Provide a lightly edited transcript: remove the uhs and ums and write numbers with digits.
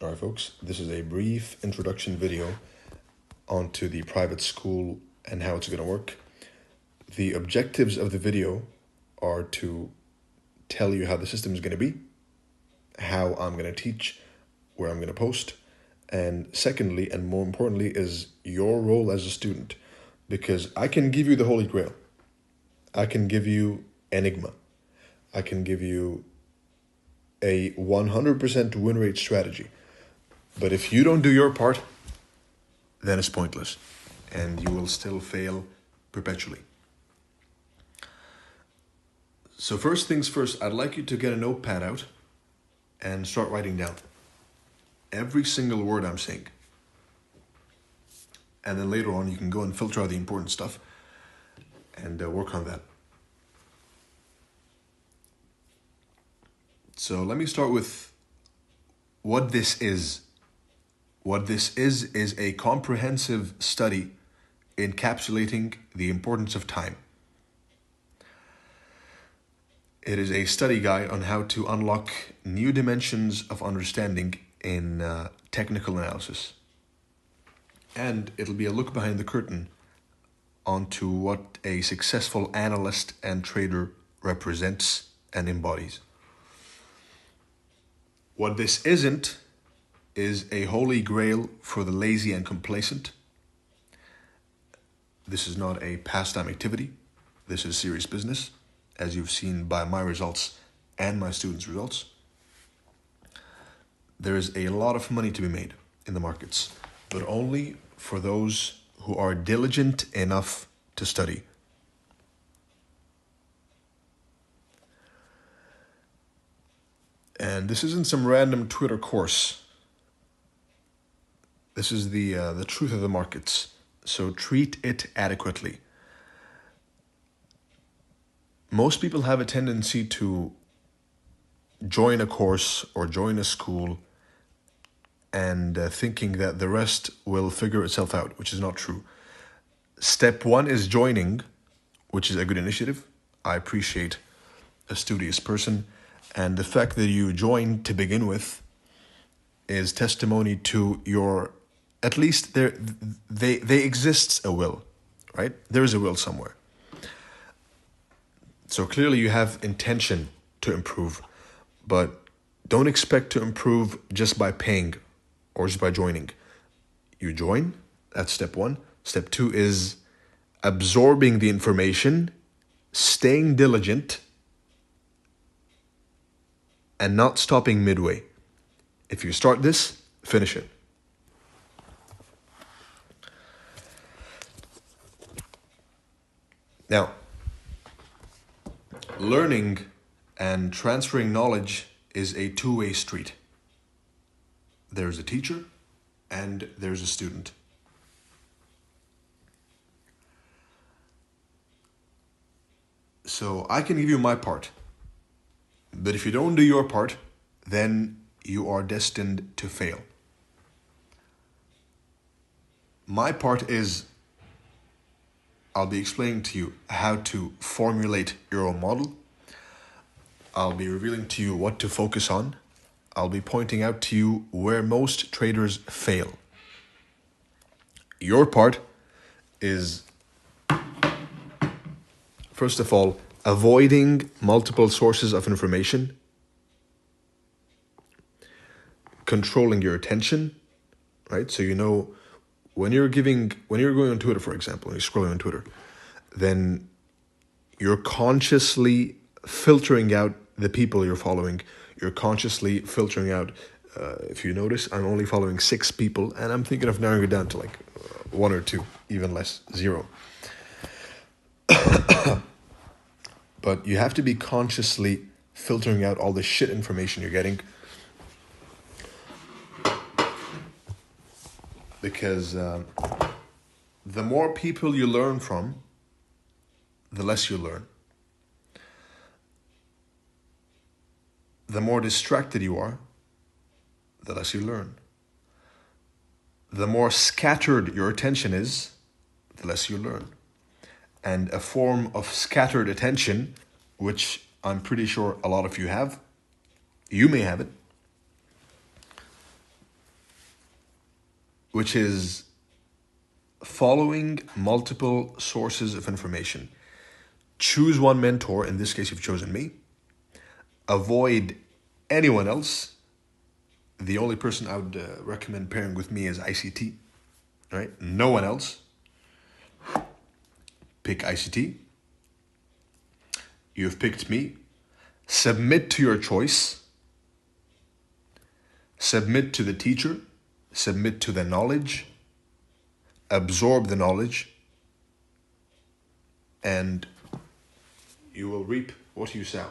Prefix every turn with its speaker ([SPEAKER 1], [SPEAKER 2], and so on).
[SPEAKER 1] Alright folks, this is a brief introduction video onto the private school and how it's going to work. The objectives of the video are to tell you how the system is going to be, how I'm going to teach, where I'm going to post, and secondly, and more importantly, is your role as a student. Because I can give you the Holy Grail. I can give you Enigma. I can give you a 100% win rate strategy. But if you don't do your part, then it's pointless. And you will still fail perpetually. So first things first, I'd like you to get a notepad out and start writing down every single word I'm saying. And then later on, you can go and filter out the important stuff and work on that. So let me start with what this is. What this is a comprehensive study encapsulating the importance of time. It is a study guide on how to unlock new dimensions of understanding in technical analysis. And it'll be a look behind the curtain onto what a successful analyst and trader represents and embodies. What this isn't is a holy grail for the lazy and complacent. This is not a pastime activity. This is serious business, as you've seen by my results and my students' results. There is a lot of money to be made in the markets, but only for those who are diligent enough to study. And this isn't some random Twitter course. This is the truth of the markets. So treat it adequately. Most people have a tendency to join a course or join a school and thinking that the rest will figure itself out, which is not true. Step one is joining, which is a good initiative. I appreciate a studious person. And the fact that you joined to begin with is testimony to your, at least they exists a will, right? There is a will somewhere. So clearly you have intention to improve, but don't expect to improve just by paying or just by joining. You join, that's step one. Step two is absorbing the information, staying diligent, and not stopping midway. If you start this, finish it. Now, learning and transferring knowledge is a two-way street. There's a teacher and there's a student. So I can give you my part. But if you don't do your part, then you are destined to fail. My part is I'll be explaining to you how to formulate your own model. I'll be revealing to you what to focus on. I'll be pointing out to you where most traders fail. Your part is, first of all, avoiding multiple sources of information, controlling your attention, right? So you know when you're going on Twitter, for example, when you're scrolling on Twitter, then you're consciously filtering out the people you're following. You're consciously filtering out, if you notice, I'm only following 6 people, and I'm thinking of narrowing it down to like 1 or 2, even less, 0. But you have to be consciously filtering out all the shit information you're getting. Because the more people you learn from, the less you learn. The more distracted you are, the less you learn. The more scattered your attention is, the less you learn. And a form of scattered attention, which I'm pretty sure a lot of you have, you may have it, which is following multiple sources of information. Choose one mentor. In this case, you've chosen me. Avoid anyone else. The only person I would recommend pairing with me is ICT. Right? No one else. Pick ICT. You've picked me. Submit to your choice. Submit to the teacher. Submit to the knowledge. Absorb the knowledge. And you will reap what you sow.